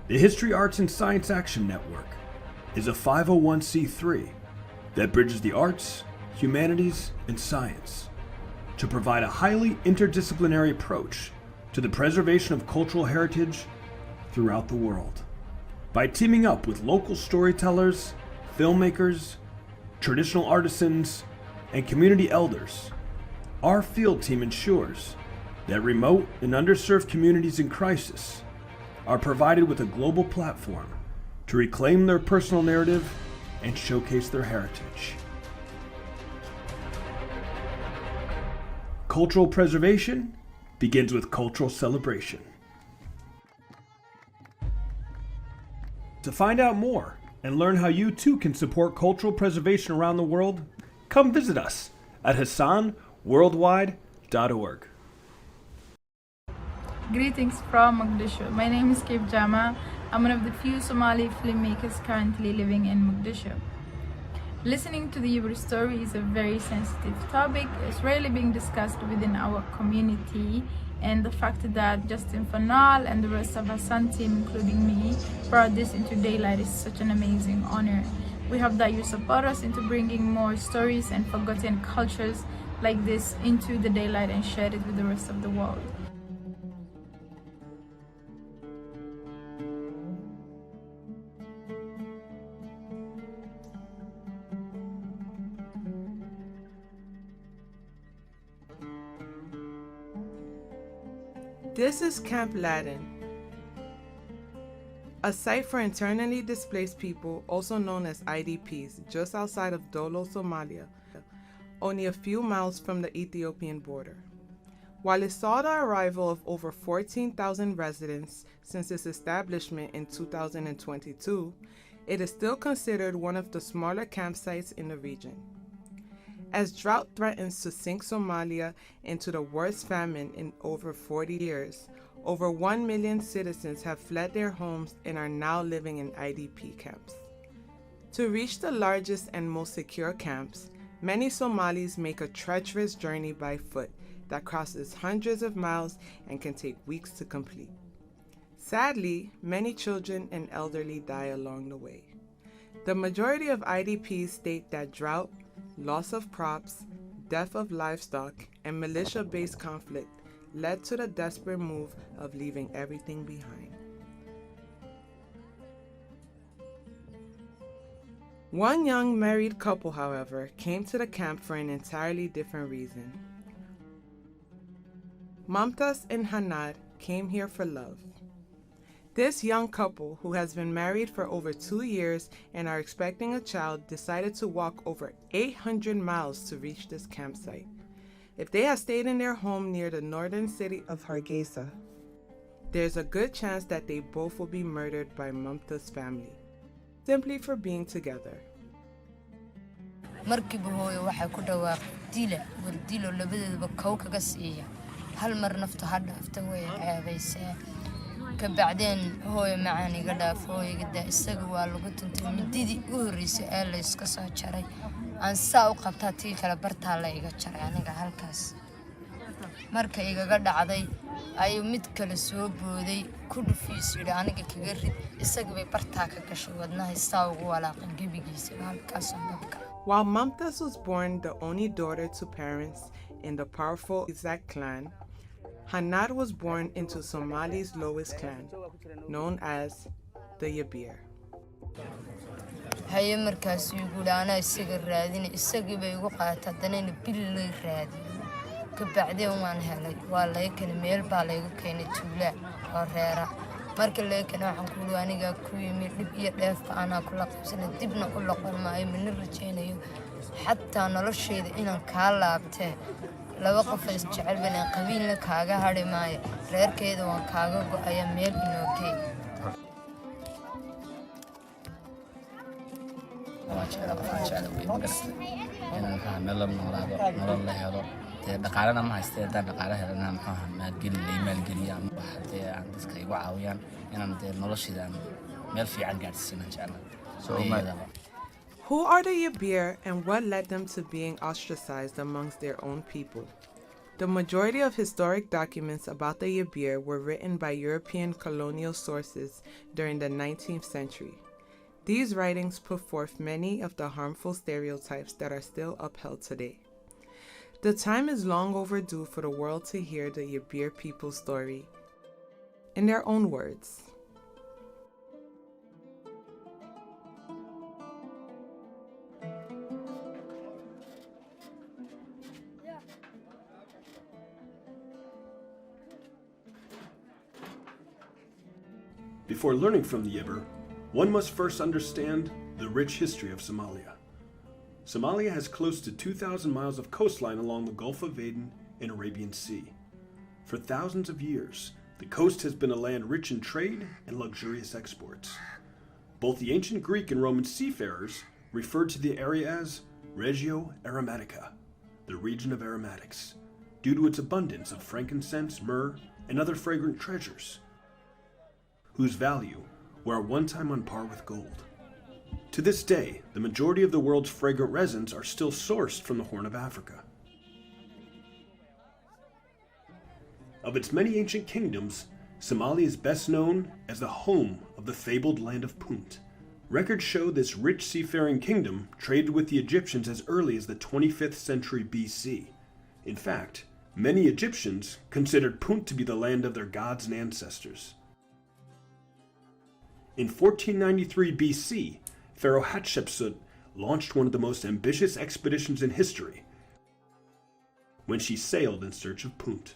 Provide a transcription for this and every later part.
The History, Arts, and Science Action Network is a 501c3 that bridges the arts, humanities, and science to provide a highly interdisciplinary approach to the preservation of cultural heritage throughout the world. By teaming up with local storytellers, filmmakers, traditional artisans, and community elders, our field team ensures that remote and underserved communities in crisis are provided with a global platform to reclaim their personal narrative and showcase their heritage. Cultural preservation begins with cultural celebration. To find out more and learn how you too can support cultural preservation around the world, come visit us at hassanworldwide.org. Greetings from Mogadishu. My name is Kaib Jama. I'm one of the few Somali filmmakers currently living in Mogadishu. Listening to the Yibir story is a very sensitive topic. It's rarely being discussed within our community, and the fact that Justin Fanal and the rest of Hassan team, including me, brought this into daylight is such an amazing honor. We hope that you support us into bringing more stories and forgotten cultures like this into the daylight and share it with the rest of the world. This is Camp Laden, a site for internally displaced people, also known as IDPs, just outside of Dolo, Somalia, only a few miles from the Ethiopian border. While it saw the arrival of over 14,000 residents since its establishment in 2022, it is still considered one of the smaller campsites in the region. As drought threatens to sink Somalia into the worst famine in over 40 years, over 1 million citizens have fled their homes and are now living in IDP camps. To reach the largest and most secure camps, many Somalis make a treacherous journey by foot that crosses hundreds of miles and can take weeks to complete. Sadly, many children and elderly die along the way. The majority of IDPs state that drought, loss of crops, death of livestock, and militia-based conflict led to the desperate move of leaving everything behind. One young married couple, however, came to the camp for an entirely different reason. Mamtas and Hanad came here for love. This young couple, who has been married for over 2 years and are expecting a child, decided to walk over 800 miles to reach this campsite. If they had stayed in their home near the northern city of Hargeisa, there's a good chance that they both will be murdered by Mamta's family, simply for being together. markiiba hooyo waxay ku dhawaaqay dilo labadeedaba kow kaga siiya hal mar nafta ha dhaafta way ceebaysaa ka bacdeen hooyo macaan iga dhaaf hooyo da isaga waa lagu tuntay mididii u horeysay ee la iska soo jaray aan saa u qabtaa tii kala bartaa la iga jaray aniga halkaas marka igaga dhacday ayuu mid kale soo booday ku dhufiis yiri aniga kaga rid isaga bay bartaa ka gashay wadnaha saa ugu walaaqan gabigiisa halkaas dadka. While Mamtas was born the only daughter to parents in the powerful Isaac clan, Hanad was born into Somali's lowest clan, known as the Yibir. haye markaas uu gulaana isaga raadin isaga bay ugu qaatay danayna bil la raadin ka bacdeen waan helay waa la keenay meel baa la igu keenay tuula oo reera marka la keenay waxaan ku leeyahay aniga ku yimid dib iyo dheef ana kula qabsanay dibna u laqon maayo min rajaynayo xataa nolosheeda inaan ka laabtay laba qof is jecel banaan qabiilna kaaga hadhay maayo reerkeeda waan kaaga go'aya meel inoo keen dhaqaalana ma haystee dad dhaqaale helana maxaa maalgelin maalgeliya waxay aan dadka igu caawiyaan inaan noloshooda meel fiican gaarsiino jeclaan. Who are the Yibir and what led them to being ostracized amongst their own people? The majority of historic documents about the Yibir were written by European colonial sources during the 19th century. These writings put forth many of the harmful stereotypes that are still upheld today. The time is long overdue for the world to hear the Yibir people's story in their own words. Before learning from the Yibir, one must first understand the rich history of Somalia. Somalia has close to 2,000 miles of coastline along the Gulf of Aden and Arabian Sea. For thousands of years, the coast has been a land rich in trade and luxurious exports. Both the ancient Greek and Roman seafarers referred to the area as Regio Aromatica, the region of aromatics, due to its abundance of frankincense, myrrh, and other fragrant treasures, whose value were at one time on par with gold. To this day, the majority of the world's fragrant resins are still sourced from the Horn of Africa. Of its many ancient kingdoms, Somalia is best known as the home of the fabled land of Punt. Records show this rich seafaring kingdom traded with the Egyptians as early as the 25th century BC. In fact, many Egyptians considered Punt to be the land of their gods and ancestors. In 1493 BC, Pharaoh Hatshepsut launched one of the most ambitious expeditions in history when she sailed in search of Punt.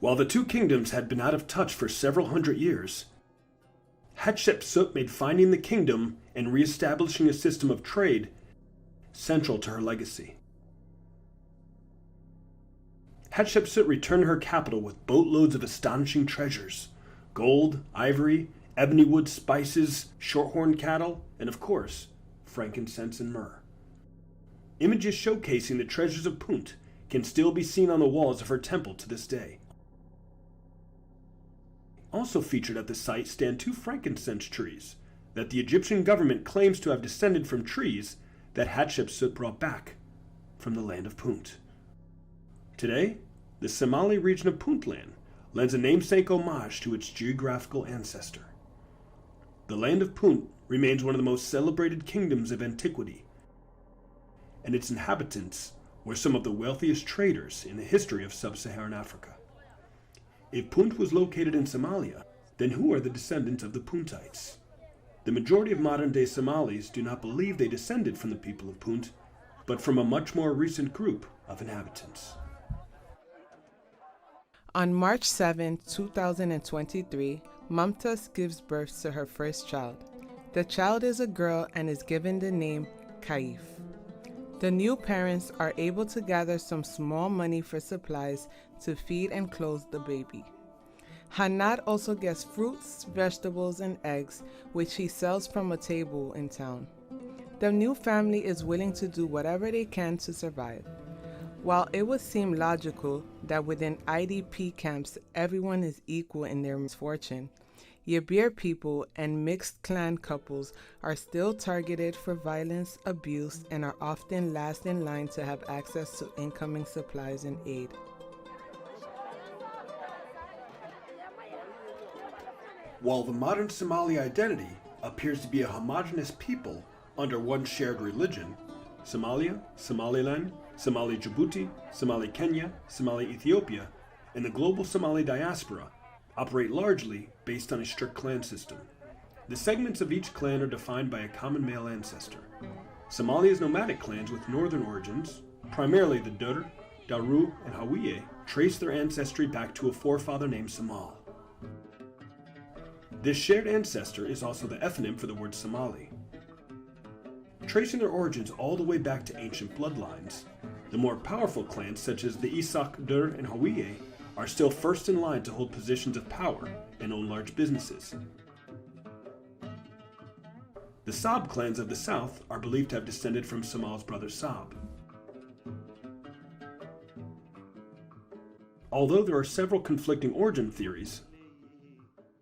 While the two kingdoms had been out of touch for several hundred years, Hatshepsut made finding the kingdom and re-establishing a system of trade central to her legacy. Hatshepsut returned her capital with boatloads of astonishing treasures: gold, ivory, ebony wood, spices, shorthorn cattle, and of course, frankincense and myrrh. Images showcasing the treasures of Punt can still be seen on the walls of her temple to this day. Also featured at the site stand two frankincense trees that the Egyptian government claims to have descended from trees that Hatshepsut brought back from the land of Punt. Today, the Somali region of Puntland lends a namesake homage to its geographical ancestor. The land of Punt remains one of the most celebrated kingdoms of antiquity, and its inhabitants were some of the wealthiest traders in the history of sub-Saharan Africa. If Punt was located in Somalia, then who are the descendants of the Puntites? The majority of modern-day Somalis do not believe they descended from the people of Punt, but from a much more recent group of inhabitants. On March 7, 2023, Mumtaz gives birth to her first child. The child is a girl and is given the name Kaif. The new parents are able to gather some small money for supplies to feed and clothe the baby. Hanad also gets fruits, vegetables, and eggs, which he sells from a table in town. The new family is willing to do whatever they can to survive. While it would seem logical that within IDP camps everyone is equal in their misfortune, Yibir people and mixed clan couples are still targeted for violence, abuse, and are often last in line to have access to incoming supplies and aid. While the modern Somali identity appears to be a homogeneous people under one shared religion, Somalia, Somaliland, Somali Djibouti, Somali Kenya, Somali Ethiopia, and the global Somali diaspora operate largely based on a strict clan system. The segments of each clan are defined by a common male ancestor. Somalia's nomadic clans with northern origins, primarily the Dur, Daru, and Hawiye, trace their ancestry back to a forefather named Samal. This shared ancestor is also the ethnonym for the word Somali. Tracing their origins all the way back to ancient bloodlines, the more powerful clans such as the Isak, Dur, and Hawiye are still first in line to hold positions of power and own large businesses. The Sab clans of the south are believed to have descended from Samal's brother Sab. Although there are several conflicting origin theories,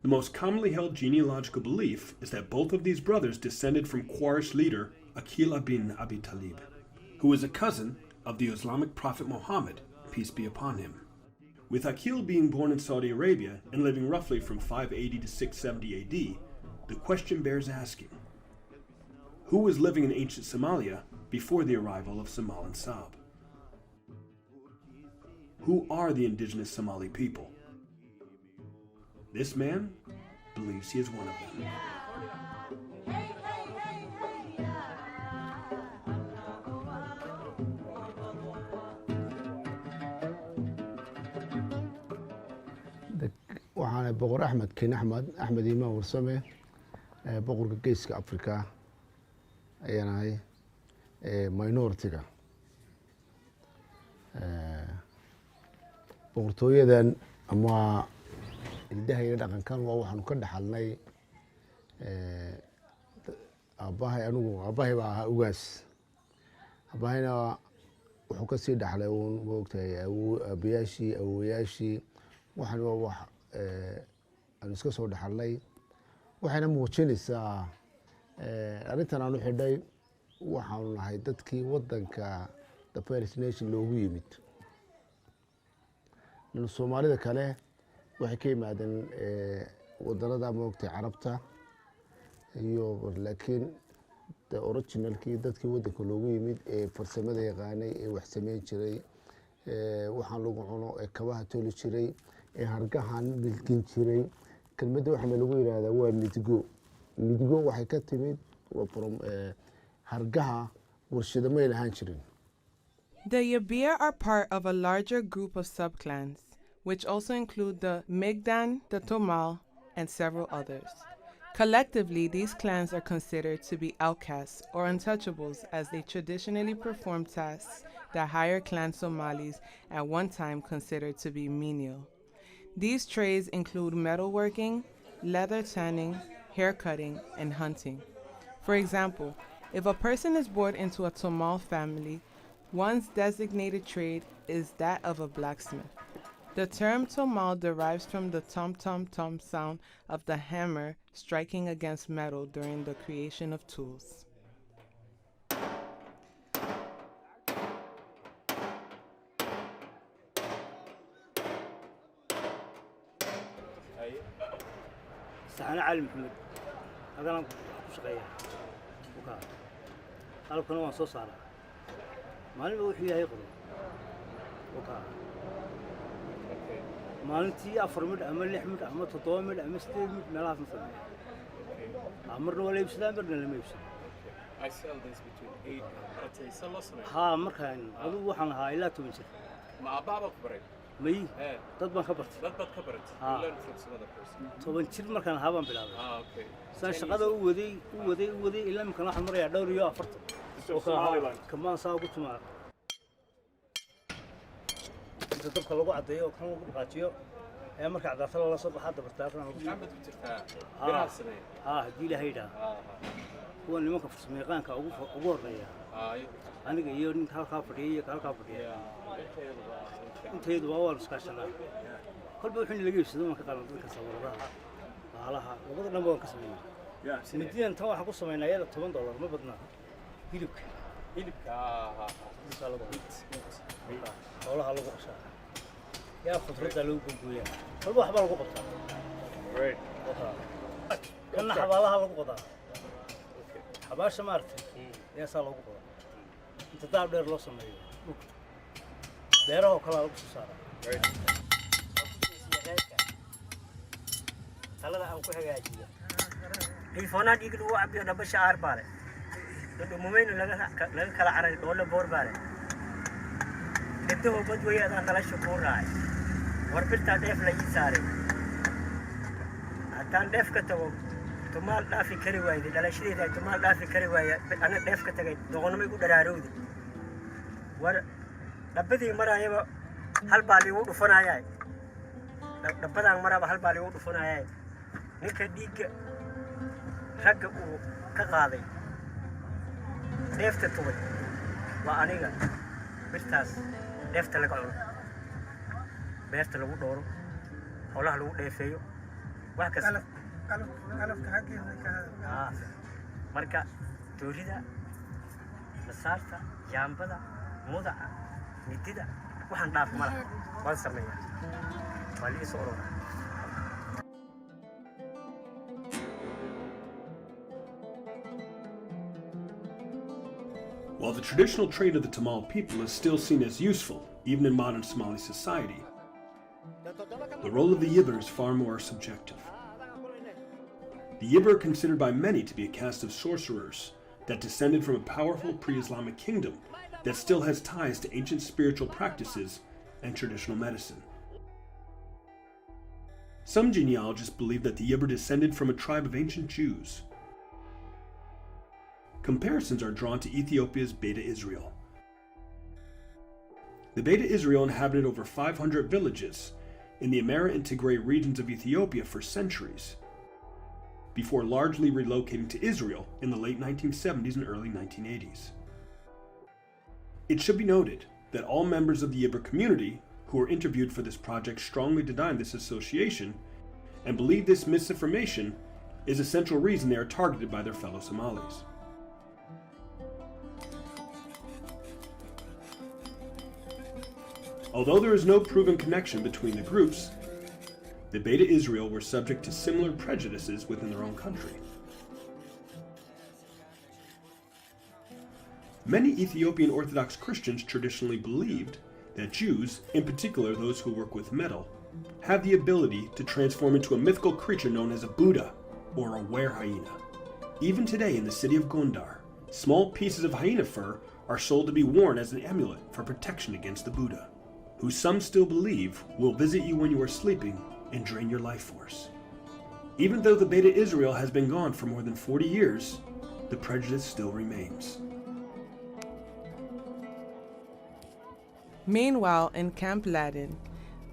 the most commonly held genealogical belief is that both of these brothers descended from Quraysh leader Aqil bin Abi Talib. who is a cousin of the Islamic prophet Muhammad, peace be upon him. With Aqil being born in Saudi Arabia and living roughly from 580 to 670 AD, the question bears asking: who was living in ancient Somalia before the arrival of Somal and Saab? Who are the indigenous Somali people? This man believes he is one of them. waxaan boqor Axmed Kin Axmed Imaan Warsame boqorka geeska Afrika ayaan ahay minority-ga boqortooyadan ama ildaha dhaqankan waa waxaanu ka dhaxalnay aabahay baa ahaa ugaas aabahayna wuxuu ka sii dhaxlay uun moogtahay aabayaashii awowayaashii waxaan waa wax aan iska soo dhaxalnay waxayna muujinaysaa arrintan aanu xidhay waxaanu nahay dadkii waddanka the First Nation loogu yimid Soomaalida kale waxay ka yimaadeen waddanada moogtay carabta iyo laakiin the originalkii dadkii waddanka loogu yimid ee farsamada yaqaanay ee wax sameyn jiray waxaan lagu cuno ee kabaha tooli jiray ee hargahan milkin jiray kelmadda waxaa lagu yiraahdaa waa midgo waxay ka timid from hargaha warshado ma lahaan jirin. The Yibir are part of a larger group of subclans, which also include the Migdan, the Tomal, and several others. Collectively, these clans are considered to be outcasts or untouchables as they traditionally perform tasks that higher clan Somalis at one time considered to be menial. These trades include metalworking, leather tanning, hair cutting, and hunting. For example, if a person is born into a Tomal family, one's designated trade is that of a blacksmith. The term Tomal derives from the tom-tom-tom sound of the hammer striking against metal during the creation of tools. أنا علي محمد هذا أنا شقية وكان قالوا كانوا صوص صار ما نبغى وحياه يقضي وكان ما نتي أفرمد أمل لحمد أمل تطومد أمل ستيمد ملاف مثلا أمرنا ولا يبسل أمرنا لما يبسل. I sell this between 8 سلصنا. ها مركان هذا وحنا هاي لا تمشي. مع بابك بريء. مي. تطبخ خبرت. تطبخ خبرت. ها. learn from some other person. طبعا شيل مركان هابن بلاد. أوكي. ساشقده ودي إلا مكان واحد مرة يدور يا فرط. كمان ساقط معه. إذا تبقى لو عديه وكان لو قاتيه يا مركع عذاث الله صبح حتى برتاحنا. مش عم بترتاح. براسنا. دي له هيدا. هو اللي ممكن في سميقان كأبور ريا. أيوه. أنا جاي يورين كالكافرية. أنت يدوا أول سكاشنا. كل بيحين اللي جيش دوما كقالوا ذلك صورها. علىها وبدنا نبغى كسبنا. مدينا نتوه حقوق سمينا يلا $8 ما بدنا. هيلك. قالوا والله هلا بقشة يا خضرة لو بقولي كل واحد بالقو قطع كنا حبالها هلا بقطع حباش مارت يا سالو بقطع أنت تعب دير لو سمي ديره كلا لو بسارة هلا أنا كل حاجة تلفونات يقولوا عبي أنا بشعر باره لأنه ممين لقى كلا عرض ولا بور باره كده هو بدوي أنا كلا شكور راي وربطة ديف لا يساري أتان ديف كتو تمال لا في كريواي دي لا شيء ده تمال لا في كريواي أنا ديف كتو دعونا ما يقول درارودي ور لبدي مرة يبا هل بالي ودفنا ياي لبدي مرة هل بالي ودفنا ياي نكديك رجع كقاضي ديف تطوي وأنيقا برتاس ديف تلقون بيرت لو دورو حولها لو ديفيو واكس قلف كحقي marka toorida masaarta jaambada mudaca midida waxaan dhaaf ma laha waan sameeyaa waa la isoo orora While the traditional trade of the Tamil people is still seen as useful, even in modern Somali society, the role of the Yibir is far more subjective. The Yibir are considered by many to be a caste of sorcerers that descended from a powerful pre-Islamic kingdom that still has ties to ancient spiritual practices and traditional medicine. Some genealogists believe that the Yibir descended from a tribe of ancient Jews. Comparisons are drawn to Ethiopia's Beta Israel. The Beta Israel inhabited over 500 villages in the Amhara and Tigray regions of Ethiopia for centuries, before largely relocating to Israel in the late 1970s and early 1980s. It should be noted that all members of the Yibir community who were interviewed for this project strongly deny this association and believe this misinformation is a central reason they are targeted by their fellow Somalis. Although there is no proven connection between the groups, the Beta Israel were subject to similar prejudices within their own country. Many Ethiopian Orthodox Christians traditionally believed that Jews, in particular those who work with metal, have the ability to transform into a mythical creature known as a Buddha or a were-hyena. Even today in the city of Gondar, small pieces of hyena fur are sold to be worn as an amulet for protection against the Buddha, who some still believe will visit you when you are sleeping and drain your life force. Even though the Beta Israel has been gone for more than 40 years, the prejudice still remains. Meanwhile, in Camp Ladin,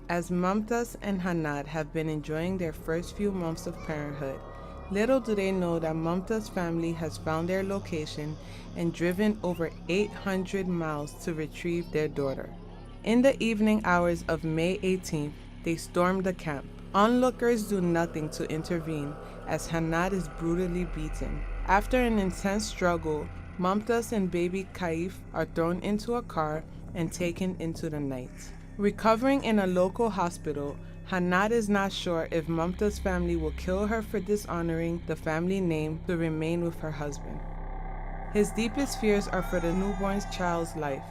as Mumtaz and Hanad have been enjoying their first few months of parenthood, little do they know that Mumtaz's family has found their location and driven over 800 miles to retrieve their daughter. In the evening hours of May 18th, they stormed the camp. Onlookers do nothing to intervene as Hanad is brutally beaten. After an intense struggle, Mumtaz and baby Kaif are thrown into a car and taken into the night. Recovering in a local hospital, Hanad is not sure if Mumtaz's family will kill her for dishonoring the family name to remain with her husband. His deepest fears are for the newborn child's life,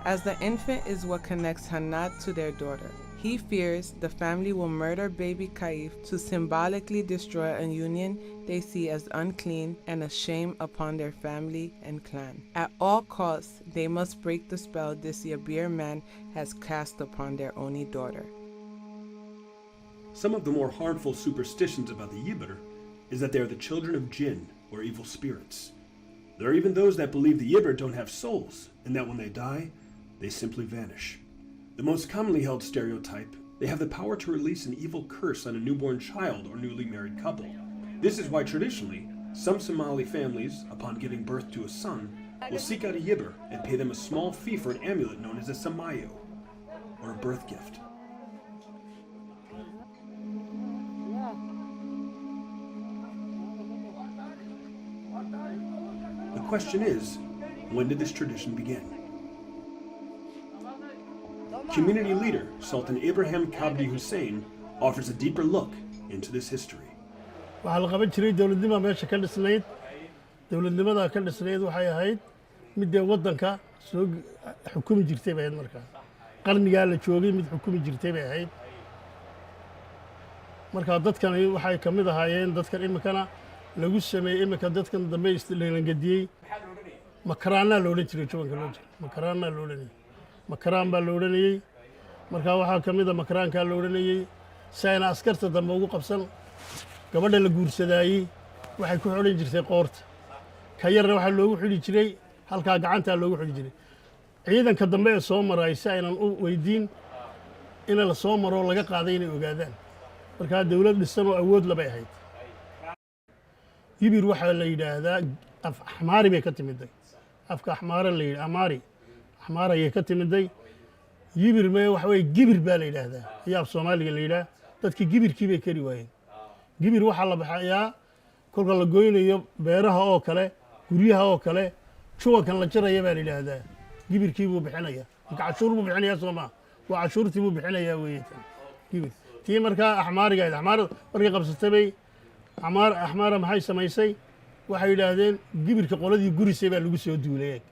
as the infant is what connects Hanad to their daughter. He fears the family will murder baby Kaif to symbolically destroy a union they see as unclean and a shame upon their family and clan. At all costs, they must break the spell this Yibir man has cast upon their only daughter. Some of the more harmful superstitions about the Yibir is that they are the children of jinn, or evil spirits. There are even those that believe the Yibir don't have souls, and that when they die, they simply vanish. The most commonly held stereotype, they have the power to release an evil curse on a newborn child or newly married couple. This is why traditionally, some Somali families, upon giving birth to a son, will seek out a Yibir and pay them a small fee for an amulet known as a samayo, or a birth gift. The question is, when did this tradition begin? Community leader Sultan Ibrahim Kabdi Hussein offers a deeper look into this history. waxaa la qaban jiray dowladnimo meesha ka dhisnayd dowladnimada ka dhisnayd waxay ahayd midda waddanka soo xukumi jirtay bay ahayd markaa qarniga la joogay mid xukumi jirtay bay ahayd marka dadkan waxay kamid ahaayeen dadkan imikana lagu sameeyay imika dadkan dambe isleelangadiyay makaraana loo oran jiray joonka loo jiray makaraana loo oranayay makaraan baa loo oranayay marka waxaa kamid ah makaraanka loo oranayay sayna askarta dambe ugu qabsan gabadha la guursadayay waxay ku xidhan jirtay qoorta ka yarna waxa loogu xidhi jiray halka gacanta loogu xidhi jiray ciidanka dambe ee soo maray si aynan u weydiin in la soo maro laga qaaday inay ogaadaan marka dawlad dhisan oo awood labay ahayd Yibir waxa la yiraahdaa af Axmaari bay ka timiday afka Axmaara la yiraahdaa Amaari Axmaara ay ka timiday Yibir ma waxa way gibir baa la yiraahdaa ayaa Soomaaliga la yiraahdaa dadka gibirkii bay kari waayeen gibir waxa la baxayaa kolka la gooynayo beeraha oo kale guryaha oo kale shubankan la jaraya baa la yidhaahdaa gibirkii buu bixinaya marka cashuur buu bixinayaa soo maa waa cashuurtii buu bixinayaa weeye tan gibir tii markaa axmaariga ahayd axmaar markay qabsatay bay axmaara maxay samaysay waxay yidhaahdeen gibirka qoladii gurisay baa lagu soo duulay eeg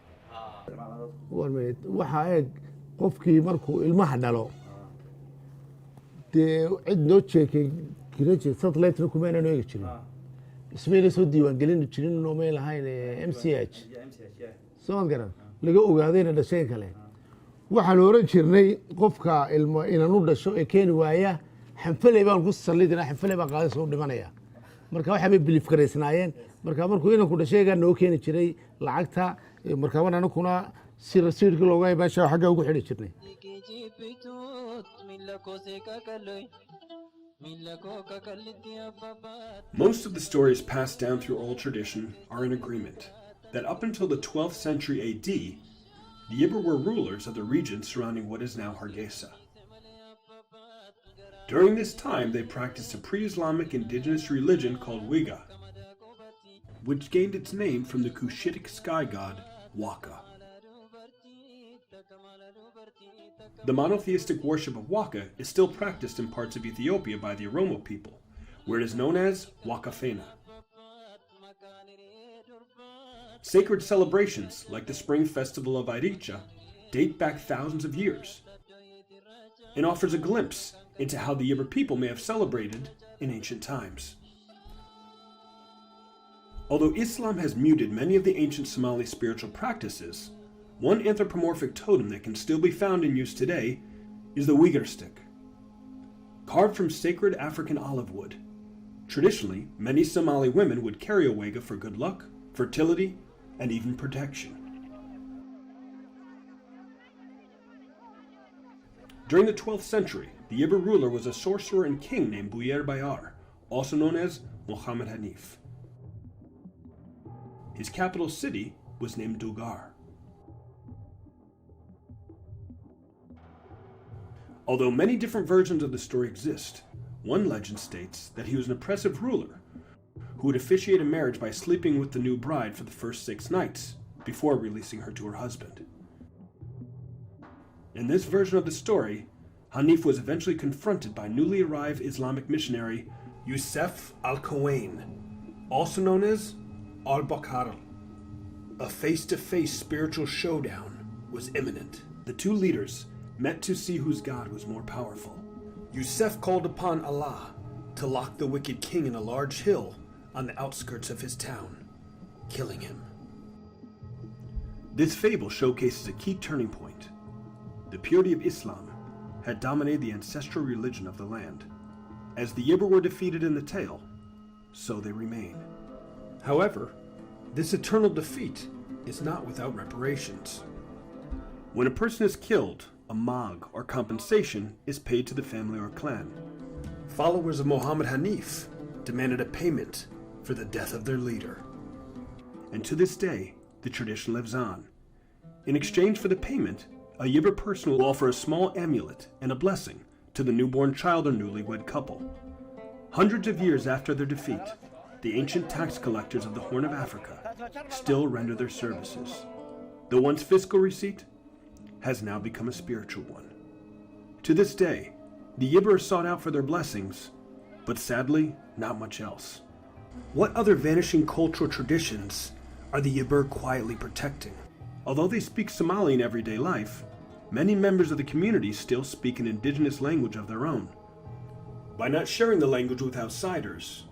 waxaa eeg qofkii markuu ilmaha dhalo dee cid noo jeekay kira jir satellite kumaynan eegi jirin ismayna soo diiwaangelin jirin noomay lahayn MCH soo garan laga ogaadayna dhasheen kale waxaan oran jirnay qofka ilmo inaan u dhasho ee keeni waaya xanfalay baan ku sallidina xanfalay baan qaadaysa u dhimanaya marka waxa bay belief gareysnaayeen marka markuu inanku dhasheega noo keeni jiray lacagta marka wana kuna si rasiidka looga meesha xagga ugu xidhi jirnay Most of the stories passed down through oral tradition are in agreement that up until the 12th century AD, the Yibir were rulers of the region surrounding what is now Hargeisa. During this time, they practiced a pre-Islamic indigenous religion called Wiga, which gained its name from the Cushitic sky god Waka. The monotheistic worship of Waka is still practiced in parts of Ethiopia by the Oromo people, where it is known as Wakafena. Sacred celebrations, like the spring festival of Iricha, date back thousands of years and offers a glimpse into how the Yibir people may have celebrated in ancient times. Although Islam has muted many of the ancient Somali spiritual practices, one anthropomorphic totem that can still be found in use today is the Uyghur stick. Carved from sacred African olive wood, traditionally, many Somali women would carry a wega for good luck, fertility, and even protection. During the 12th century, the Yibir ruler was a sorcerer and king named Buyer Bayar, also known as Muhammad Hanif. His capital city was named Dugar. Although many different versions of the story exist, one legend states that he was an oppressive ruler who would officiate a marriage by sleeping with the new bride for the first 6 nights before releasing her to her husband. In this version of the story, Hanif was eventually confronted by newly arrived Islamic missionary Yusuf al-Qawain, also known as al-Bakar. A face-to-face spiritual showdown was imminent. The two leaders met to see whose God was more powerful. Yusuf called upon Allah to lock the wicked king in a large hill on the outskirts of his town, killing him. This fable showcases a key turning point. The purity of Islam had dominated the ancestral religion of the land. As the Yibir were defeated in the tale, so they remain. However, this eternal defeat is not without reparations. When a person is killed, a mag or compensation is paid to the family or clan. Followers of Muhammad Hanif demanded a payment for the death of their leader. And to this day, the tradition lives on. In exchange for the payment, a Yibir person will offer a small amulet and a blessing to the newborn child or newlywed couple. Hundreds of years after their defeat, the ancient tax collectors of the Horn of Africa still render their services. The once fiscal receipt has now become a spiritual one. To this day, the Yibir are sought out for their blessings, but sadly, not much else. What other vanishing cultural traditions are the Yibir quietly protecting? Although they speak Somali in everyday life, many members of the community still speak an indigenous language of their own. By not sharing the language with outsiders,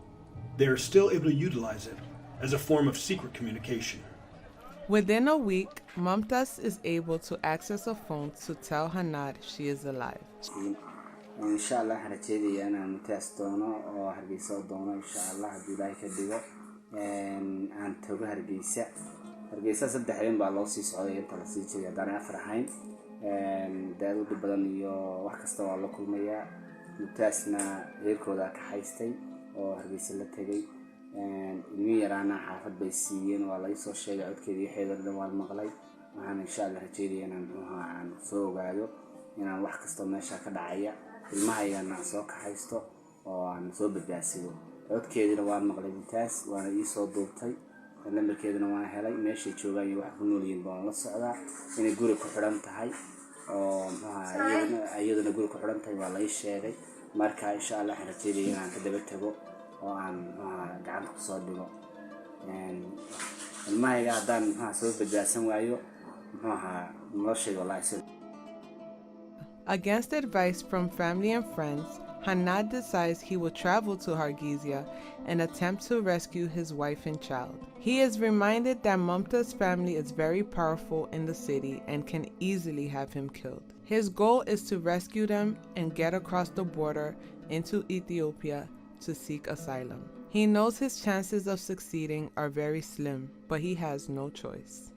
they are still able to utilize it as a form of secret communication. Within a week, Mumtaz is able to access a phone to tell Hanad she is alive. Inshallah harajeyda inaan mutaas doono oo Hargeysa doono inshallah hadii Ilaahay ka dhigo aan tago Hargeysa 3 habeen baa loo sii socday inta la sii jeeday dana afrahayn daawad badan iyo wax kasta waa la kulmayaa mutaasna heerkooda ka haystay oo Hargeysa la tagay ilmi yaraana xaafad bay siiyeen waa la soo sheegay codkeedii xeedar dhawaan maqlay waxaan inshallah rajeynayaa inaan soo ogaado inaan wax kasta meesha ka dhacaya ilmahayana soo ka haysto oo aan soo badbaasiyo codkeedina waan maqlay intaas waana ii soo duubtay lambarkeedana waan helay meeshay joogaan iyo wax ku nool yihiin baan la socdaa inay guri ku xidhan tahay oo iyaduna guri ku xidhan tahay waa la ii sheegay marka insha Allah waxaan rajeynaya inaan ka daba tago oo aan gacanta ku soo dhigo ilmahayga haddaan soo badbaadsan waayo noloshayda wallaahi. Against advice from family and friends, Hanad decides he will travel to Hargeisa and attempt to rescue his wife and child. He is reminded that Mumta's family is very powerful in the city and can easily have him killed. His goal is to rescue them and get across the border into Ethiopia to seek asylum. He knows his chances of succeeding are very slim, but he has no choice.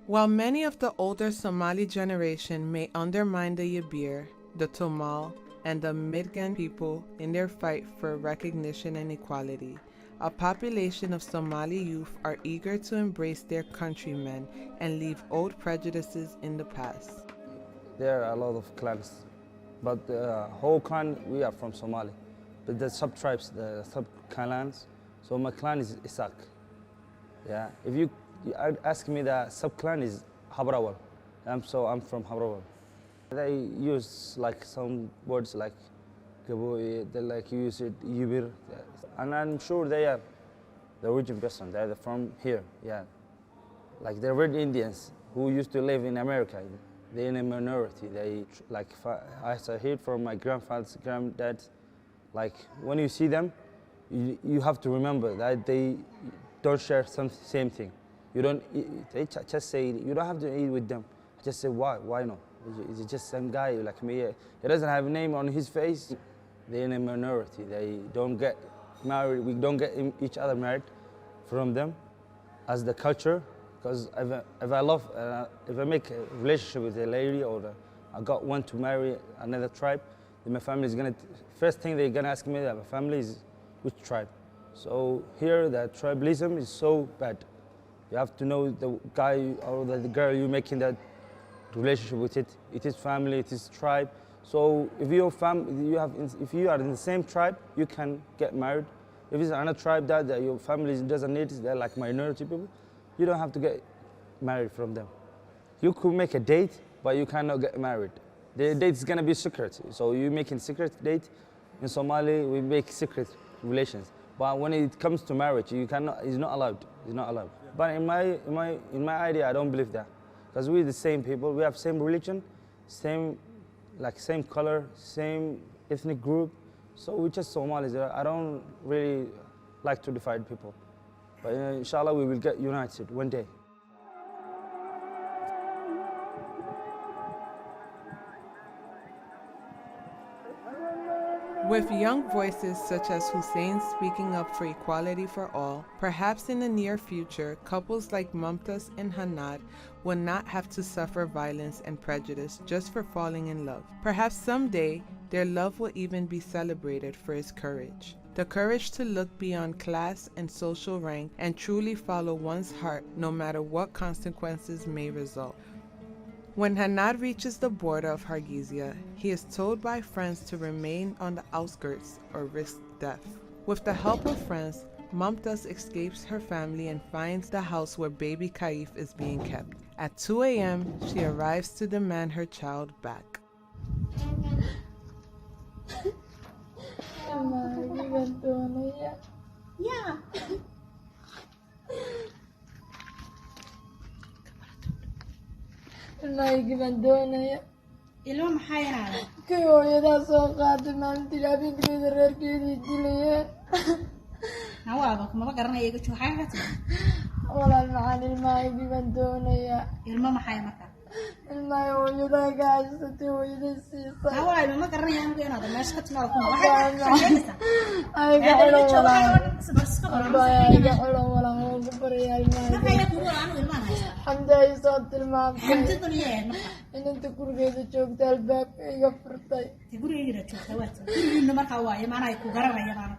While many of the older Somali generation may undermine the Yibir, the Tomal, and the Midgan people in their fight for recognition and equality, a population of Somali youth are eager to embrace their countrymen and leave old prejudices in the past. There are a lot of clans, but the whole clan, we are from Somali. But the sub-tribes, the sub-clans, so my clan is Isak. Yeah, if you ask me, the sub-clan is Habrawal. I'm from Habrawal. They use like some words like Gaboy, they like use it Yibir, and I'm sure they are the origin person. They're from here, yeah. Like the Red Indians who used to live in America. They're in a minority. They like as I heard from my grandfather's granddad. Like when you see them, you have to remember that they don't share same thing. You don't. They just say you don't have to eat with them. Just say why? Why not? It's just some guy like me. He doesn't have a name on his face. They're in a minority. They don't get married. We don't get each other married from them as the culture. Because if I love, if I make a relationship with a lady or I got one to marry another tribe, then my family is gonna, first thing they're gonna ask me that my family is which tribe. So here the tribalism is so bad. You have to know the guy or the girl you're making that relationship with it. It is family, it is tribe. So if if you are in the same tribe, you can get married. If it's another tribe that your family doesn't need, they're like minority people, you don't have to get married from them. You could make a date, but you cannot get married. The date is gonna be secret. So you making secret date. In Somali, we make secret relations. But when it comes to marriage, you cannot. It's not allowed. It's not allowed. Yeah. But in my idea, I don't believe that, because we're the same people. We have same religion, same color, same ethnic group. So we're just Somalis. I don't really like to divide people. But inshallah, we will get united one day. With young voices such as Hussein speaking up for equality for all, perhaps in the near future, couples like Mumtaz and Hanad will not have to suffer violence and prejudice just for falling in love. Perhaps someday, their love will even be celebrated for its courage. The courage to look beyond class and social rank and truly follow one's heart no matter what consequences may result. When Hanad reaches the border of Hargeisa, he is told by friends to remain on the outskirts or risk death. With the help of friends, Mumtaz escapes her family and finds the house where baby Kaif is being kept. At 2 a.m., she arrives to demand her child back. ilmahaygi baan doonaya. ilmo maxaa yaraada? Kii hooyadaa soo qaaday maalintii habeenkeeda reerkeedii dilayeen. Nawaaba kuma garanaya iga jooxay ka tahay. Walaal macaan ilmahaygi baan doonaya. ilmo maxay markaa? ilmahay hooyadaa gaashatay hooyaday siisay. Nawaaba ilmo garanaya anigu inaad meesha ka timaado kuma waxay sheegaysaa. Ay gaxlo walaal. Ay gaxlo walaal oo ku baraya ilmahay. Xamda ay soo tilmaamtay. Xamda dunyada inta gurigeeda joogta albaabka iga furtay. gurigeeda joogta waata. gurigeena markaa waa imaanay ku garanaya baan.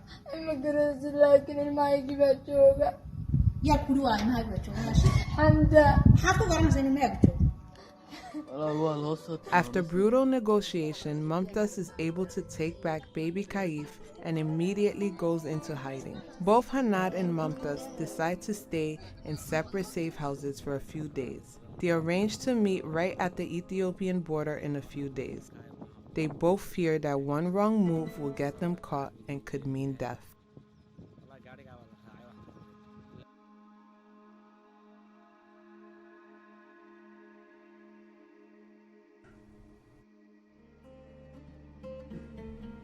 Ma garanaysid laakiin ilmahaygi baa jooga. yaa ku waa ilmahaygi baa jooga. Xamda maxaa ku garanaysaa in ilmahaygi jooga? After brutal negotiation, Mumtaz is able to take back baby Kaif and immediately goes into hiding. Both Hanad and Mumtaz decide to stay in separate safe houses for a few days. They arrange to meet right at the Ethiopian border in a few days. They both fear that one wrong move will get them caught and could mean death.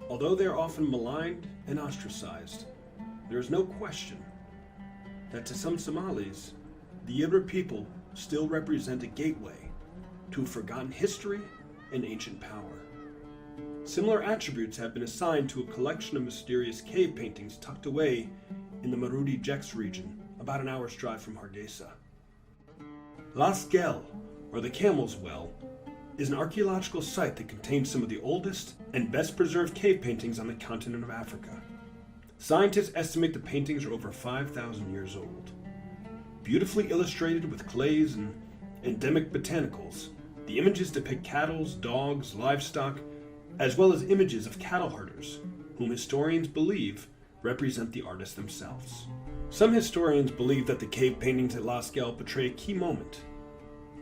Although they are often maligned and ostracized, there is no question that to some Somalis, the Yibir people still represent a gateway to a forgotten history and ancient power. Similar attributes have been assigned to a collection of mysterious cave paintings tucked away in the Marudi Jex region, about an hour's drive from Hargeisa. Las Gel, or the Camel's Well, is an archaeological site that contains some of the oldest and best preserved cave paintings on the continent of Africa. Scientists estimate the paintings are over 5,000 years old. Beautifully illustrated with clays and endemic botanicals, the images depict cattle, dogs, livestock, as well as images of cattle herders, whom historians believe represent the artists themselves. Some historians believe that the cave paintings at Las Gel portray a key moment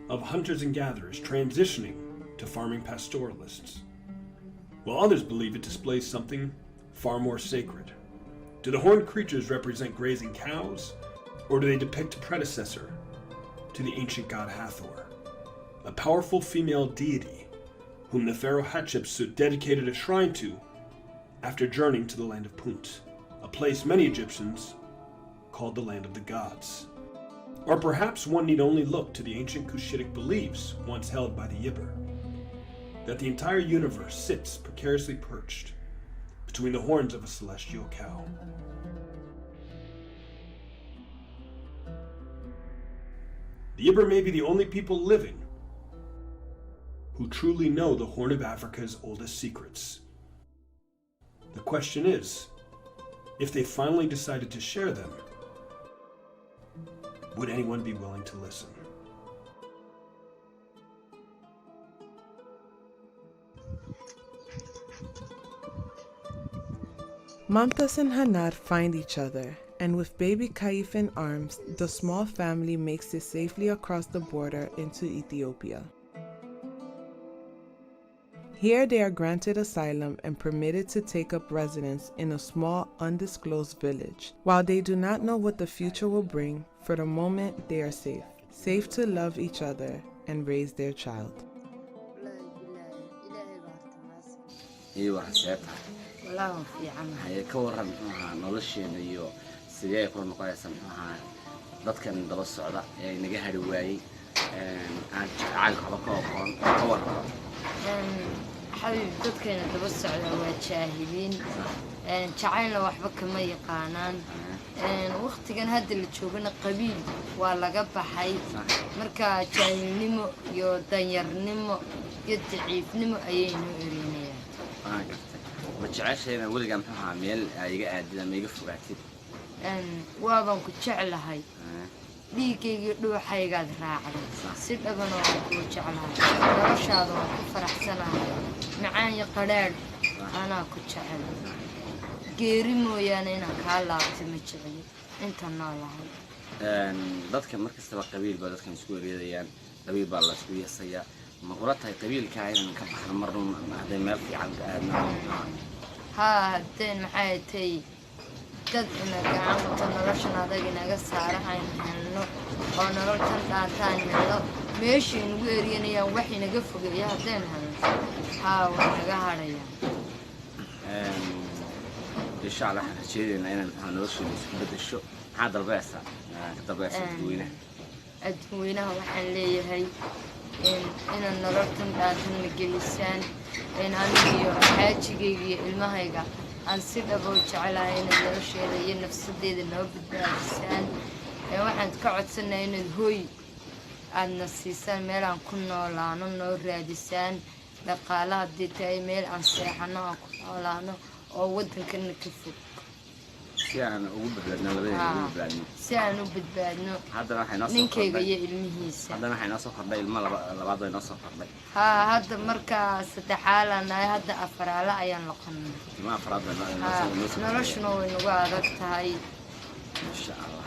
of hunters and gatherers transitioning to farming pastoralists, while others believe it displays something far more sacred. Do the horned creatures represent grazing cows, or do they depict a predecessor to the ancient god Hathor, a powerful female deity whom the pharaoh Hatshepsut dedicated a shrine to after journeying to the land of Punt, a place many Egyptians called the land of the gods? Or perhaps one need only look to the ancient Cushitic beliefs once held by the Yibir, that the entire universe sits precariously perched between the horns of a celestial cow. The Yibir may be the only people living who truly know the Horn of Africa's oldest secrets. The question is, if they finally decided to share them, would anyone be willing to listen? Mumtaz and Hanad find each other, and with baby Kaif in arms, the small family makes it safely across the border into Ethiopia. Here they are granted asylum and permitted to take up residence in a small, undisclosed village. While they do not know what the future will bring, for the moment they are safe. Safe to love each other and raise their child. والله في عمها هي كورن nolosheena iyo sidee ku noqonaysan dadkan daba socda ee naga hari waayay aan jacayl qaba ka aqoon ka warqaba حبيب dadkan daba socda waa jaahiliin jacaylna waxba kama yaqaanaan waqtigan hadda la joogana qabiil waa laga baxay marka jaahilnimo iyo danyarnimo iyo daciifnimo ayay noo erinayaan وجعشنا ولقى محها ميل أيجا أدي لما يجي فوقاتي وابن كتشعلهاي ديكي يدو حيقاد راعي سيد أبنو كتشعلهاي ورشادو كفرح سنة معاني قرار أنا كتشعل جيريمو يعني أنا كلا تمشي أنت نالها dadka markasta waa qabiil baa dadkan isku wareegayaan qabiil baa la isku yeesaya ma qura tahay qabiilka inaan ka baxno marno haday meel fiican ka aadno ha hadeen maxay tahay dad ina gacanta noloshan adag inaga saarahayn helno oo noloshan dhaataan helno meeshii nagu eeriyanayaan wax inaga fogeeya hadeen helno ha waa naga haraya insha Allah waxaan jeedinaa inaan noloshan isku bedesho maxaa dalbaysa adduunyanaha waxaan leeyahay inaan nololkan dhaatan la gelisaan anigiyo xaajigayga iyo ilmahayga aan si dhabo jecelahay inaad nolosheeda iyo nafsadeeda noo badbaadisaan waxaan ka codsanahay inaad hooy aadna siisaan meel aan ku noolaano noo raadisaan dhaqaale haddii tahay meel aan seexano aan ku noolaano oo waddankana ka fog si aan ugu badbaadno labadeen ugu badbaadno si aan u badbaadno haddana waxay noo soo ninkayga iyo ilmihiisa haddana waxay noo soo kordhay ilmo labaad way noo soo kordhay hadda markaa saddexaalaan nahay hadda afaraale ayaan noqonnay ilmaha afraad bay noloshuna way nagu adag tahay insha allah